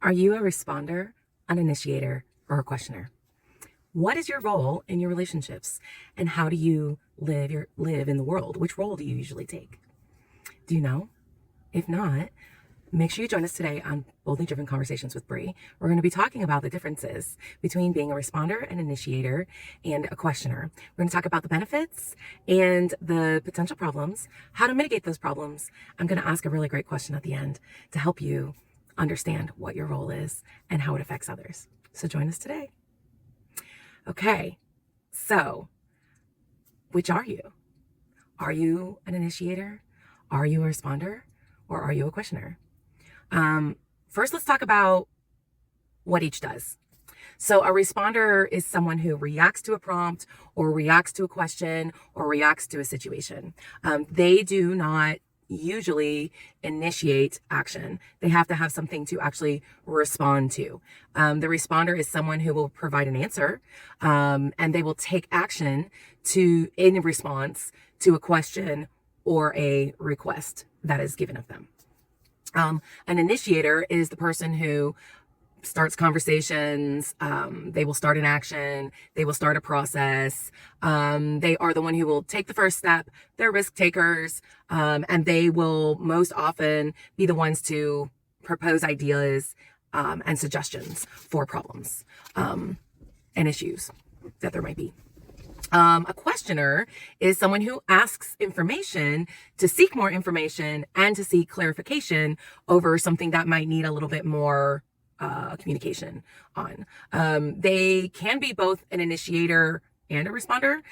Are you a responder, an initiator, or a questioner? What is your role in your relationships? And how do you live in the world? Which role do you usually take? Do you know? If not, make sure you join us today on Boldly Driven Conversations with Bree. We're going to be talking about the differences between being a responder, an initiator, and a questioner. We're going to talk about the benefits and the potential problems, how to mitigate those problems. I'm going to ask a really great question at the end to help you understand what your role is and how it affects others. So join us today. Okay, so which are you? Are you an initiator? Are you a responder? Or are you a questioner? First, let's talk about what each does. So a responder is someone who reacts to a prompt or reacts to a question or reacts to a situation. They do not usually initiate action. They have to have something to actually respond to. The responder is someone who will provide an answer, and they will take action in response to a question or a request that is given of them. An initiator is the person who starts conversations. They will start an action. They will start a process. They are the one who will take the first step. They're risk takers. And they will most often be the ones to propose ideas, and suggestions for problems, and issues that there might be. A questioner is someone who asks information to seek more information and to seek clarification over something that might need a little bit more communication on. They can be both an initiator and a responder,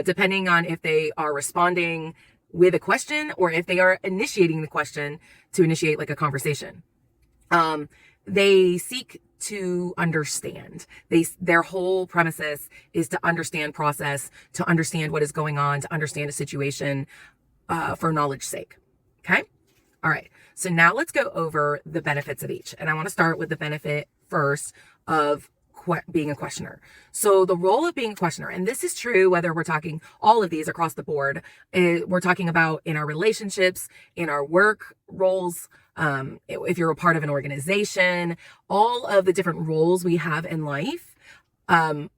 depending on if they are responding with a question or if they are initiating the question to initiate like a conversation. They seek to understand. Their whole premises is to understand process, to understand what is going on, to understand a situation for knowledge's sake. Okay? All right. So now let's go over the benefits of each. And I want to start with the benefit first of being a questioner. So the role of being a questioner, and this is true whether we're talking all of these across the board, we're talking about in our relationships, in our work roles, if you're a part of an organization, all of the different roles we have in life,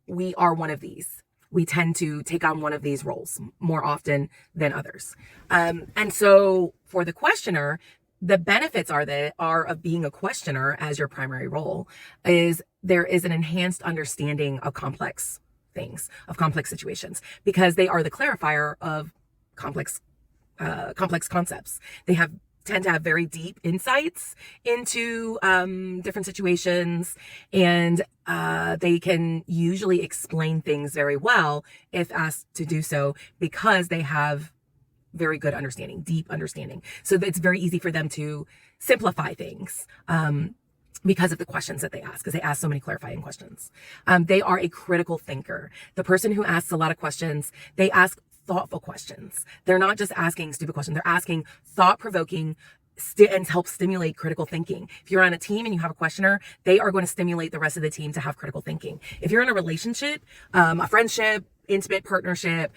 we are one of these. We tend to take on one of these roles more often than others. And so for the questioner, the benefits are of being a questioner as your primary role is there is an enhanced understanding of complex things, of complex situations, because they are the clarifier of complex concepts. They tend to have very deep insights into different situations, and they can usually explain things very well if asked to do so because they have very good understanding, deep understanding. So it's very easy for them to simplify things because of the questions that they ask, because they ask so many clarifying questions. They are a critical thinker. The person who asks a lot of questions, they ask thoughtful questions. They're not just asking stupid questions. They're asking thought-provoking and help stimulate critical thinking. If you're on a team and you have a questioner, they are going to stimulate the rest of the team to have critical thinking. If you're in a relationship, a friendship, intimate partnership,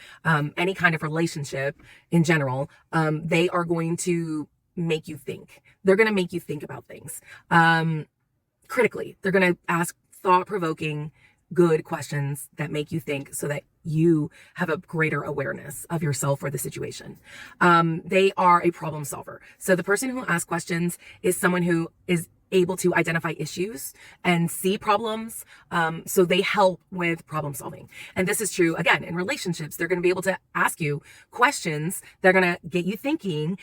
any kind of relationship in general, they are going to make you think. They're going to make you think about things critically. They're going to ask thought-provoking, good questions that make you think so that you have a greater awareness of yourself or the situation. They are a problem solver. So the person who asks questions is someone who is able to identify issues and see problems. So they help with problem solving. And this is true, again, in relationships. They're going to be able to ask you questions. They're going to get you thinking.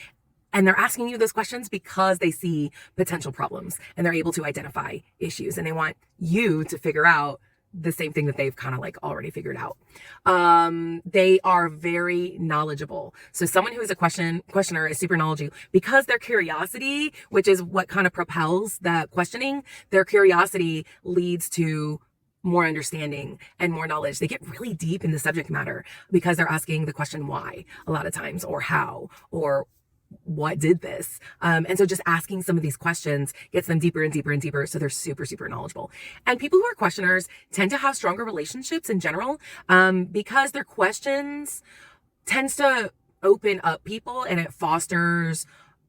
And they're asking you those questions because they see potential problems and they're able to identify issues. And they want you to figure out the same thing that they've kind of like already figured out. They are very knowledgeable. So someone who is a questioner is super knowledgeable because their curiosity, which is what kind of propels that questioning, their curiosity leads to more understanding and more knowledge. They get really deep in the subject matter because they're asking the question why a lot of times, or how, or what did this? And so just asking some of these questions gets them deeper and deeper and deeper. So they're super, super knowledgeable. And people who are questioners tend to have stronger relationships in general, because their questions tends to open up people and it fosters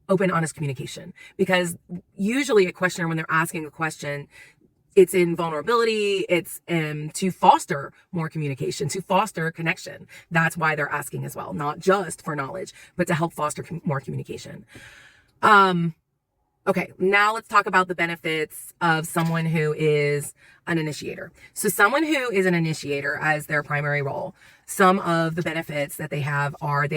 open, honest communication. Because usually a questioner, when they're asking a question, it's in vulnerability, it's to foster more communication, to foster connection. That's why they're asking as well, not just for knowledge, but to help foster more communication. Okay, now let's talk about the benefits of someone who is an initiator. So someone who is an initiator as their primary role, some of the benefits that they have are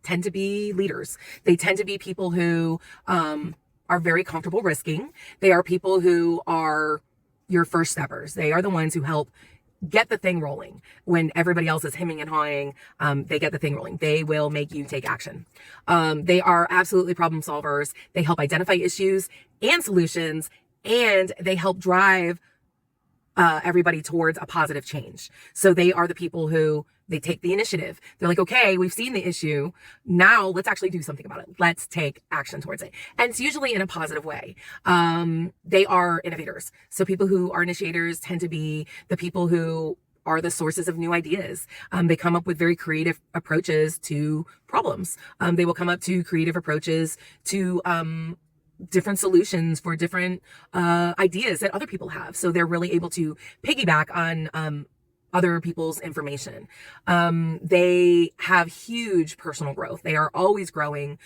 tend to be leaders. They tend to be people who are very comfortable risking. They are people who are your first steppers. They are the ones who help get the thing rolling. When everybody else is hemming and hawing, they get the thing rolling. They will make you take action. They are absolutely problem solvers. They help identify issues and solutions, and they help drive everybody towards a positive change. So they are the people who, they take the initiative. They're like, okay, we've seen the issue. Now let's actually do something about it. Let's take action towards it. And it's usually in a positive way. They are innovators. So people who are initiators tend to be the people who are the sources of new ideas. They come up with very creative approaches to problems. They will come up to creative approaches to different solutions for different ideas that other people have. So they're really able to piggyback on other people's information. They have huge personal growth. They are always growing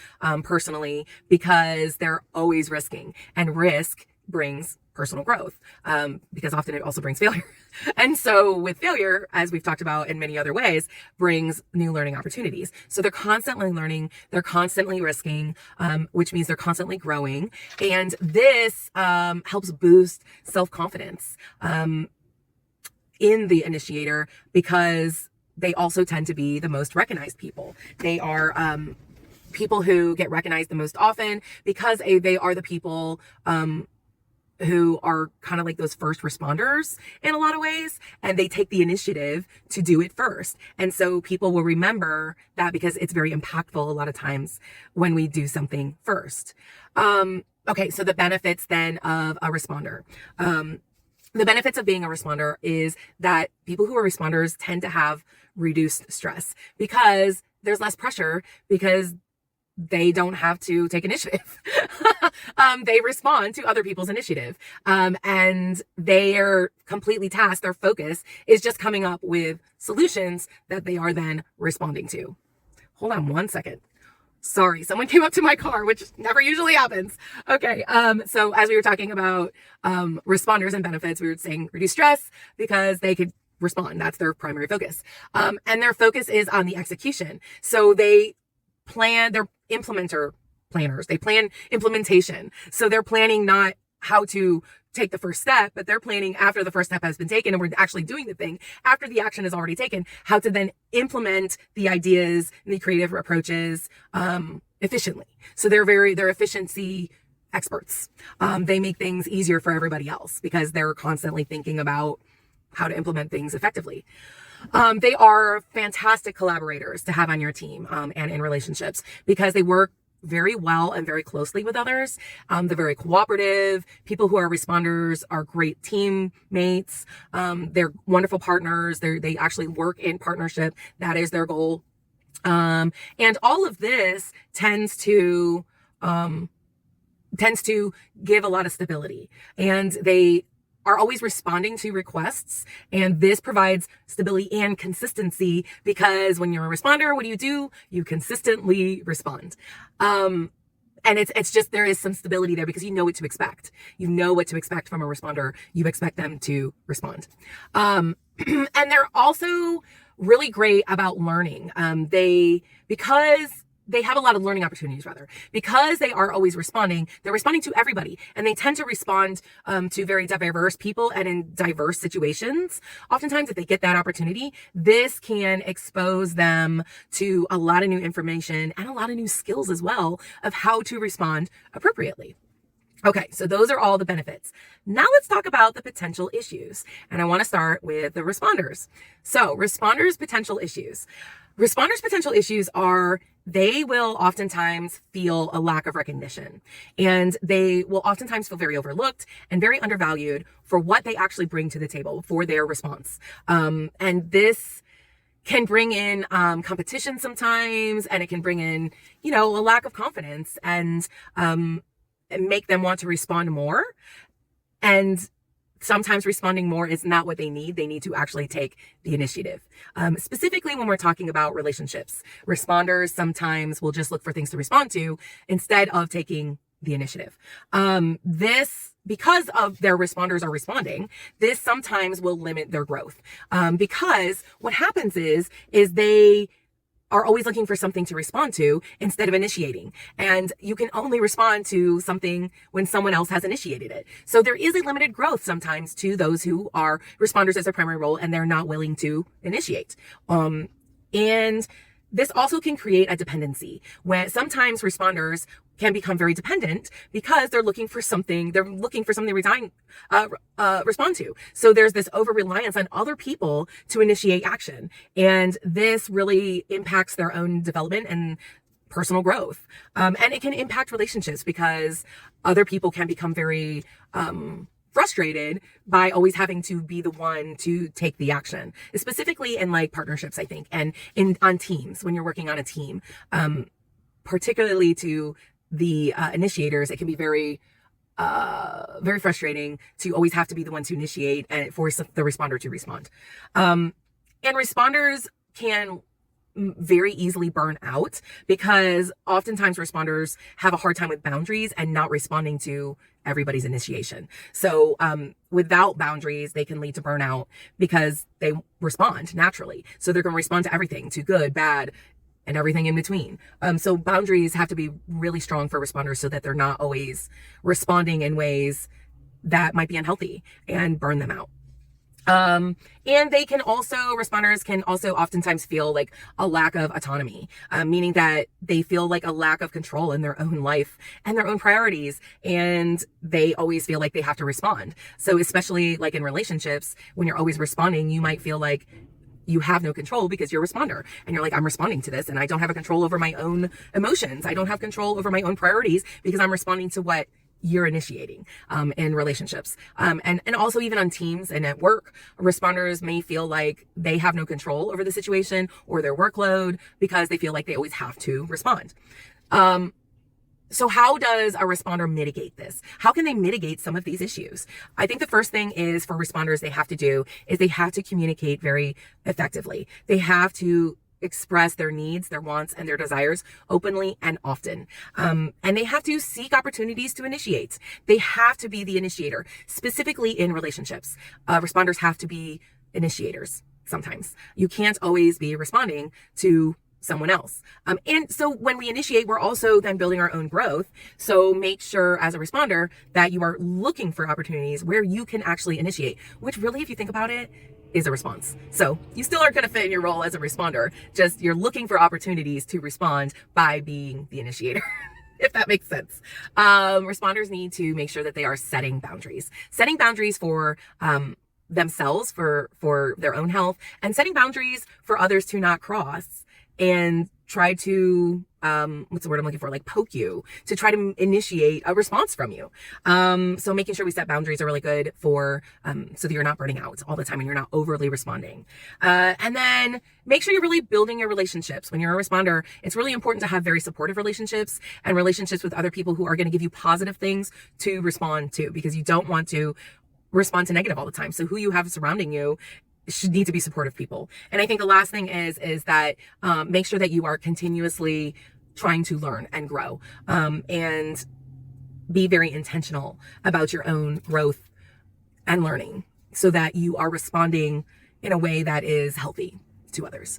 personally because they're always risking, and risk brings personal growth because often it also brings failure. And so with failure, as we've talked about in many other ways, brings new learning opportunities. So they're constantly learning, they're constantly risking, which means they're constantly growing. And this helps boost self-confidence in the initiator, because they also tend to be the most recognized people. They are people who get recognized the most often because they are the people who are kind of like those first responders in a lot of ways, and they take the initiative to do it first. And so people will remember that because it's very impactful a lot of times when we do something first. Okay, so the benefits then of a responder. The benefits of being a responder is that people who are responders tend to have reduced stress because there's less pressure, because they don't have to take initiative. They respond to other people's initiative. And they are completely tasked. Their focus is just coming up with solutions that they are then responding to. Hold on one second. Sorry, someone came up to my car, which never usually happens. Okay, so as we were talking about responders and benefits, we were saying reduce stress because they could respond. That's their primary focus. And their focus is on the execution. So they're implementer planners. They plan implementation. So they're planning not how to take the first step, but they're planning after the first step has been taken and we're actually doing the thing, after the action is already taken, how to then implement the ideas and the creative approaches efficiently. So they're efficiency experts. They make things easier for everybody else because they're constantly thinking about how to implement things effectively. They are fantastic collaborators to have on your team and in relationships because they work very well and very closely with others. They're very cooperative. People who are responders are great teammates. They're wonderful partners. They actually work in partnership. That is their goal. And all of this tends to give a lot of stability, and they are always responding to requests. And this provides stability and consistency because when you're a responder, what do? You consistently respond. And it's just, there is some stability there because you know what to expect. You know what to expect from a responder. You expect them to respond. And they're also really great about learning. Because they have a lot of learning opportunities, because they are always responding. They're responding to everybody, and they tend to respond to very diverse people and in diverse situations. Oftentimes, if they get that opportunity, this can expose them to a lot of new information and a lot of new skills as well of how to respond appropriately. Okay, so those are all the benefits. Now let's talk about the potential issues. And I want to start with the responders. So responders' potential issues. Responders' potential issues are they will oftentimes feel a lack of recognition, and they will oftentimes feel very overlooked and very undervalued for what they actually bring to the table for their response. And this can bring in competition sometimes, and it can bring in, a lack of confidence and make them want to respond more. And sometimes responding more is not what they need. They need to actually take the initiative. Specifically when we're talking about relationships, responders sometimes will just look for things to respond to instead of taking the initiative. Because of their responders are responding, this sometimes will limit their growth. Because what happens is they are always looking for something to respond to instead of initiating. And you can only respond to something when someone else has initiated it. So there is a limited growth sometimes to those who are responders as their primary role and they're not willing to initiate. And this also can create a dependency when sometimes responders can become very dependent because they're looking for something to respond to. So there's this over reliance on other people to initiate action. And this really impacts their own development and personal growth. And it can impact relationships because other people can become very, frustrated by always having to be the one to take the action, specifically in like partnerships, I think, and on teams, when you're working on a team, particularly to the initiators, it can be very frustrating to always have to be the one to initiate and force the responder to respond. And responders can very easily burn out because oftentimes responders have a hard time with boundaries and not responding to everybody's initiation. So without boundaries, they can lead to burnout because they respond naturally. So they're going to respond to everything, to good, bad, and everything in between. So boundaries have to be really strong for responders so that they're not always responding in ways that might be unhealthy and burn them out. And responders can also oftentimes feel like a lack of autonomy, meaning that they feel like a lack of control in their own life and their own priorities. And they always feel like they have to respond. So especially like in relationships, when you're always responding, you might feel like you have no control because you're a responder and you're like, I'm responding to this and I don't have a control over my own emotions. I don't have control over my own priorities because I'm responding to what you're initiating in relationships. And also even on teams and at work, responders may feel like they have no control over the situation or their workload because they feel like they always have to respond. So how does a responder mitigate this? How can they mitigate some of these issues? I think the first thing is for responders they have to communicate very effectively. They have to express their needs, their wants, and their desires openly and often. And they have to seek opportunities to initiate. They have to be the initiator, specifically in relationships. Responders have to be initiators sometimes. You can't always be responding to someone else. And so when we initiate, we're also then building our own growth. So make sure as a responder that you are looking for opportunities where you can actually initiate, which really, if you think about it, is a response. So you still aren't going to fit in your role as a responder. Just you're looking for opportunities to respond by being the initiator, if that makes sense. Responders need to make sure that they are setting boundaries for themselves, for their own health, and setting boundaries for others to not cross and try to, what's the word I'm looking for? Like poke you to try to initiate a response from you. So making sure we set boundaries are really good for, so that you're not burning out all the time and you're not overly responding. And then make sure you're really building your relationships. When you're a responder, it's really important to have very supportive relationships and relationships with other people who are going to give you positive things to respond to, because you don't want to respond to negative all the time. So who you have surrounding you should need to be supportive people. And I think the last thing is that make sure that you are continuously trying to learn and grow, and be very intentional about your own growth and learning so that you are responding in a way that is healthy to others.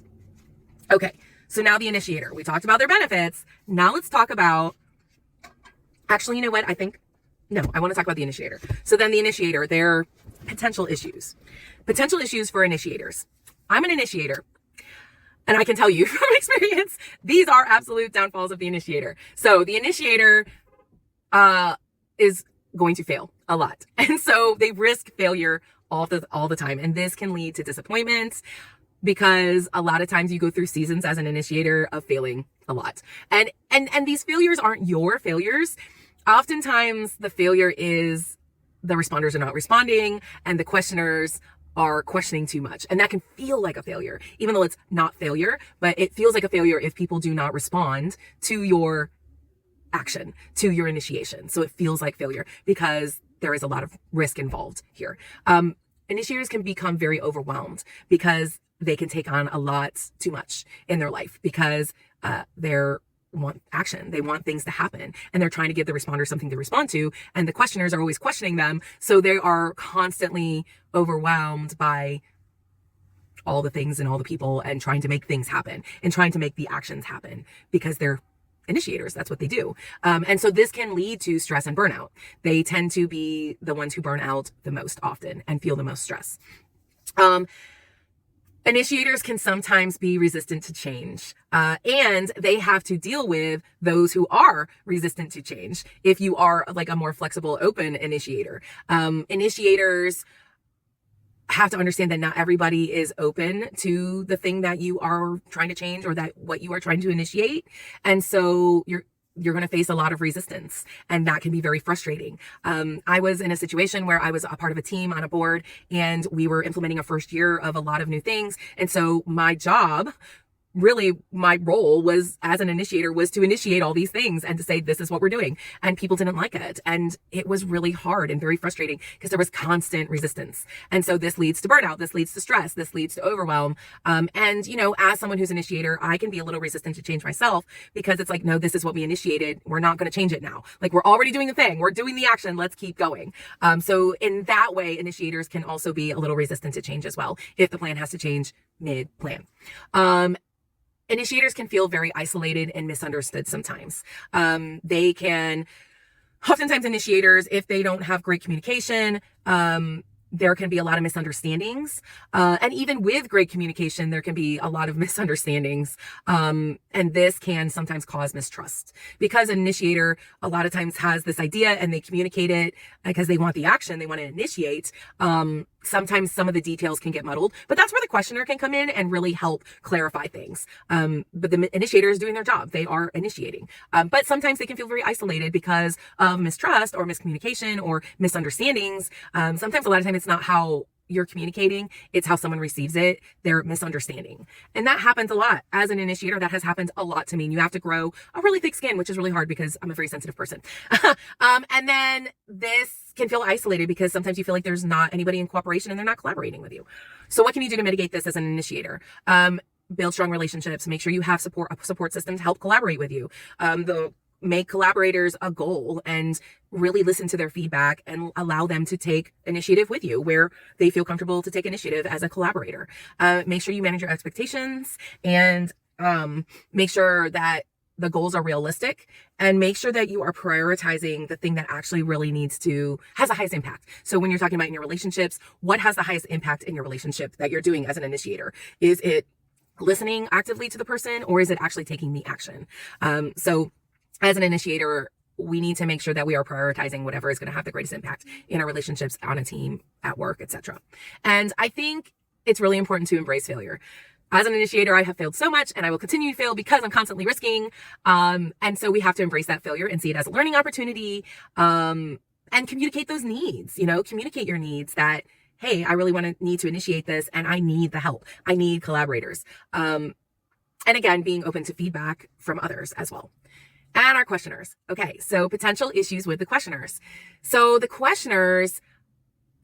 Okay, so now the initiator. We talked about their benefits. Now let's talk about, actually, you know what? I want to talk about the initiator. So then the initiator, their potential issues. Potential issues for initiators. I'm an initiator, and I can tell you from experience, these are absolute downfalls of the initiator. So the initiator is going to fail a lot. And so they risk failure all the time. And this can lead to disappointment because a lot of times you go through seasons as an initiator of failing a lot. And these failures aren't your failures. Oftentimes the failure is the responders are not responding and the questioners are questioning too much. And that can feel like a failure, even though it's not failure, but it feels like a failure if people do not respond to your action, to your initiation. So it feels like failure because there is a lot of risk involved here. Initiators can become very overwhelmed because they can take on a lot too much in their life because they're want action. They want things to happen and they're trying to give the responder something to respond to. And the questioners are always questioning them. So they are constantly overwhelmed by all the things and all the people and trying to make things happen and trying to make the actions happen because they're initiators. That's what they do. And so this can lead to stress and burnout. They tend to be the ones who burn out the most often and feel the most stress. Initiators can sometimes be resistant to change, and they have to deal with those who are resistant to change. If you are like a more flexible, open initiator, initiators have to understand that not everybody is open to the thing that you are trying to change or that what you are trying to initiate. And so you're going to face a lot of resistance, and that can be very frustrating. I was in a situation where I was a part of a team on a board, and we were implementing a first year of a lot of new things. And so my job, really my role was as an initiator was to initiate all these things and to say, this is what we're doing. And people didn't like it. And it was really hard and very frustrating because there was constant resistance. And so this leads to burnout. This leads to stress. This leads to overwhelm. And, you know, as someone who's an initiator, I can be a little resistant to change myself because it's like, no, this is what we initiated. We're not going to change it now. Like, we're already doing the thing. We're doing the action. Let's keep going. So in that way, initiators can also be a little resistant to change as well if the plan has to change mid-plan. Initiators can feel very isolated and misunderstood sometimes. Oftentimes initiators, if they don't have great communication, there can be a lot of misunderstandings. And even with great communication, there can be a lot of misunderstandings. And this can sometimes cause mistrust because an initiator a lot of times has this idea and they communicate it because they want the action, they want to initiate. Sometimes some of the details can get muddled, but that's where the questioner can come in and really help clarify things. But the initiator is doing their job. They are initiating. But sometimes they can feel very isolated because of mistrust or miscommunication or misunderstandings. Sometimes a lot of time it's not how you're communicating, it's how someone receives it. They're misunderstanding. And that happens a lot. As an initiator, that has happened a lot to me. And you have to grow a really thick skin, which is really hard because I'm a very sensitive person. And then this can feel isolated because sometimes you feel like there's not anybody in cooperation and they're not collaborating with you. So what can you do to mitigate this as an initiator? Build strong relationships. Make sure you have a support system to help collaborate with you. Make collaborators a goal and really listen to their feedback and allow them to take initiative with you where they feel comfortable to take initiative as a collaborator. Make sure you manage your expectations and make sure that the goals are realistic and make sure that you are prioritizing the thing that actually really has the highest impact. So when you're talking about in your relationships, what has the highest impact in your relationship that you're doing as an initiator? Is it listening actively to the person or is it actually taking the action? So as an initiator, we need to make sure that we are prioritizing whatever is going to have the greatest impact in our relationships, on a team, at work, etc. And I think it's really important to embrace failure. As an initiator, I have failed so much and I will continue to fail because I'm constantly risking. And so we have to embrace that failure and see it as a learning opportunity, and communicate those needs, communicate your needs that, hey, I really need to initiate this and I need the help. I need collaborators. And again, being open to feedback from others as well. And our questioners. Okay, so potential issues with the questioners. So the questioners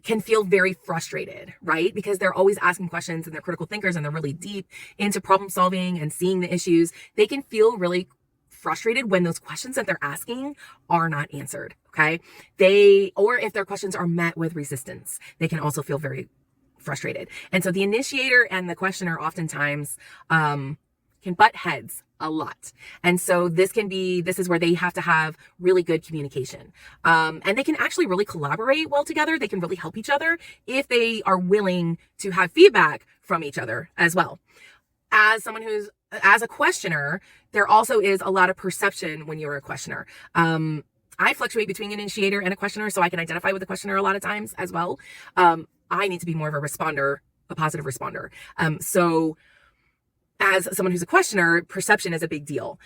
can feel very frustrated, right? Because they're always asking questions and they're critical thinkers and they're really deep into problem solving and seeing the issues. They can feel really frustrated when those questions that they're asking are not answered, okay? Or if their questions are met with resistance, they can also feel very frustrated. And so the initiator and the questioner oftentimes can butt heads a lot. And so this is where they have to have really good communication. And they can actually really collaborate well together. They can really help each other if they are willing to have feedback from each other as well. As a questioner, there also is a lot of perception when you're a questioner. I fluctuate between an initiator and a questioner, so I can identify with the questioner a lot of times as well. I need to be more of a responder, a positive responder. So as someone who's a questioner, perception is a big deal.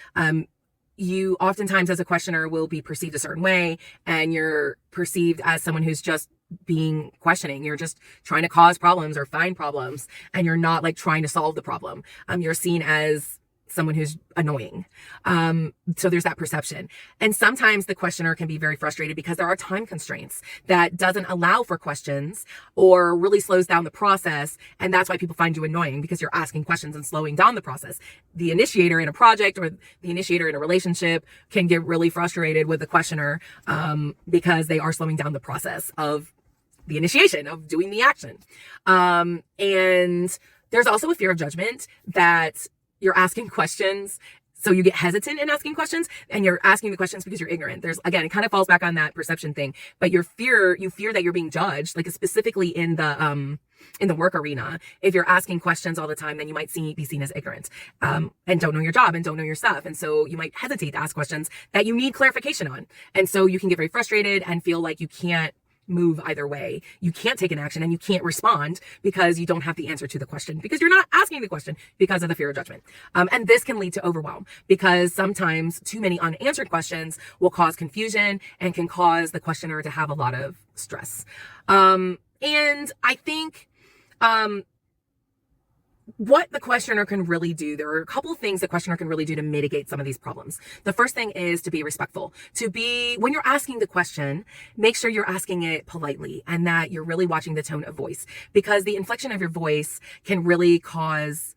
You oftentimes as a questioner will be perceived a certain way and you're perceived as someone who's just being questioning. You're just trying to cause problems or find problems, and you're not like trying to solve the problem. You're seen as someone who's annoying. So there's that perception. And sometimes the questioner can be very frustrated because there are time constraints that doesn't allow for questions or really slows down the process. And that's why people find you annoying, because you're asking questions and slowing down the process. The initiator in a project or the initiator in a relationship can get really frustrated with the questioner because they are slowing down the process of the initiation, of doing the action. And there's also a fear of judgment that you're asking questions, so you get hesitant in asking questions, and you're asking the questions because you're ignorant. There's, again, it kind of falls back on that perception thing, but you fear that you're being judged, like specifically in the work arena. If you're asking questions all the time, then you might be seen as ignorant, and don't know your job and don't know your stuff. And so you might hesitate to ask questions that you need clarification on. And so you can get very frustrated and feel like you can't move either way. You can't take an action and you can't respond because you don't have the answer to the question, because you're not asking the question because of the fear of judgment. And this can lead to overwhelm, because sometimes too many unanswered questions will cause confusion and can cause the questioner to have a lot of stress. And I think, what the questioner can really do, there are a couple of things the questioner can really do to mitigate some of these problems. The first thing is to be respectful. When you're asking the question, make sure you're asking it politely and that you're really watching the tone of voice, because the inflection of your voice can really cause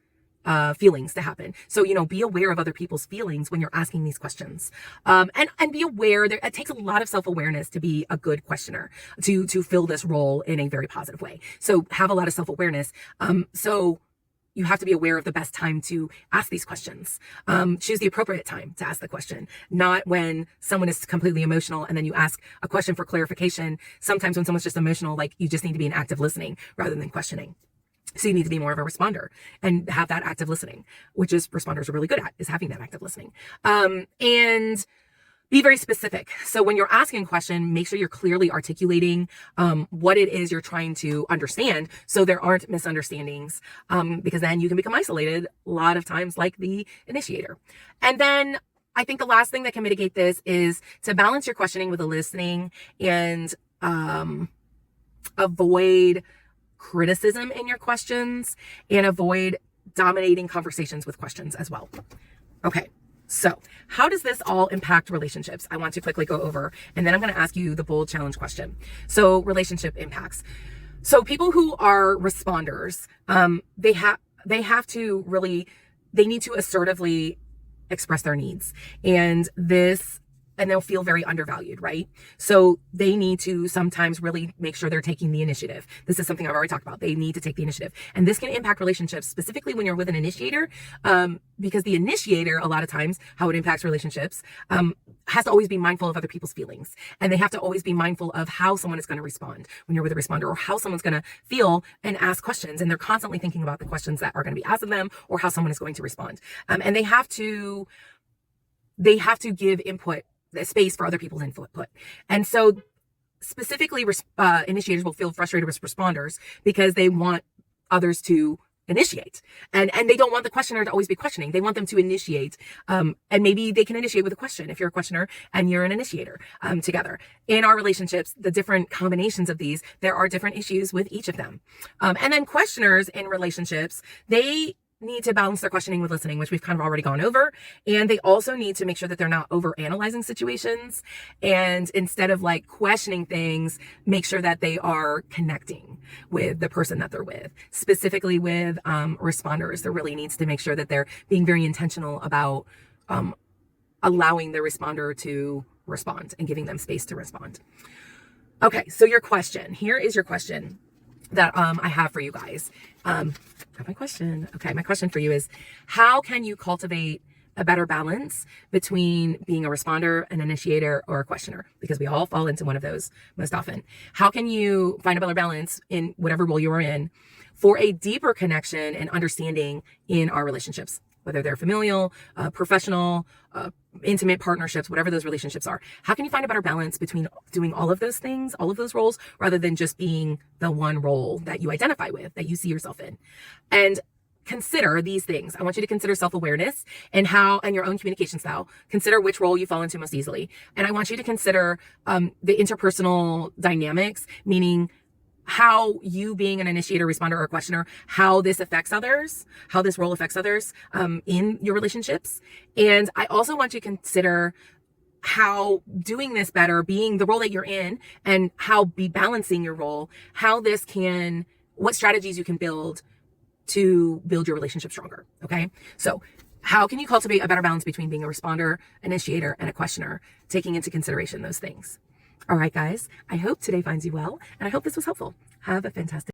feelings to happen. So, be aware of other people's feelings when you're asking these questions. And be aware it takes a lot of self-awareness to be a good questioner, to fill this role in a very positive way. So have a lot of self-awareness. So you have to be aware of the best time to ask these questions. Choose the appropriate time to ask the question, not when someone is completely emotional and then you ask a question for clarification. Sometimes when someone's just emotional, like, you just need to be in active listening rather than questioning. So you need to be more of a responder and have that active listening, which is responders are really good at, is having that active listening. And be very specific. So when you're asking a question, make sure you're clearly articulating what it is you're trying to understand, so there aren't misunderstandings, because then you can become isolated a lot of times, like the initiator. And then I think the last thing that can mitigate this is to balance your questioning with the listening, and avoid criticism in your questions, and avoid dominating conversations with questions as well. Okay. So how does this all impact relationships? I want to quickly go over, and then I'm going to ask you the bold challenge question. So relationship impacts. So people who are responders, they need to assertively express their needs, and they'll feel very undervalued, right? So they need to sometimes really make sure they're taking the initiative. This is something I've already talked about. They need to take the initiative. And this can impact relationships, specifically when you're with an initiator, because the initiator, a lot of times, how it impacts relationships, has to always be mindful of other people's feelings. And they have to always be mindful of how someone is going to respond when you're with a responder, or how someone's going to feel and ask questions. And they're constantly thinking about the questions that are going to be asked of them, or how someone is going to respond. And they have to give input, space for other people's input. And so specifically, initiators will feel frustrated with responders because they want others to initiate, and they don't want the questioner to always be questioning. They want them to initiate, and maybe they can initiate with a question if you're a questioner and you're an initiator, together. In our relationships, the different combinations of these, there are different issues with each of them. And then questioners in relationships, they need to balance their questioning with listening, which we've kind of already gone over. And they also need to make sure that they're not over analyzing situations. And instead of like questioning things, make sure that they are connecting with the person that they're with. Specifically with responders, there really needs to make sure that they're being very intentional about allowing the responder to respond and giving them space to respond. Okay, so your question. Here is your question that I have for you guys. Got my question. Okay, my question for you is, how can you cultivate a better balance between being a responder, an initiator, or a questioner? Because we all fall into one of those most often. How can you find a better balance in whatever role you are in for a deeper connection and understanding in our relationships, whether they're familial, professional, intimate partnerships, whatever those relationships are? How can you find a better balance between doing all of those things, all of those roles, rather than just being the one role that you identify with, that you see yourself in? And consider these things. I want you to consider self-awareness and your own communication style. Consider which role you fall into most easily. And I want you to consider the interpersonal dynamics, meaning how you being an initiator, responder, or questioner, how this affects others, how this role affects others in your relationships. And I also want you to consider how doing this better, being the role that you're in, and how be balancing your role, what strategies you can build to build your relationship stronger. Okay. So how can you cultivate a better balance between being a responder, initiator, and a questioner, taking into consideration those things? All right, guys, I hope today finds you well, and I hope this was helpful. Have a fantastic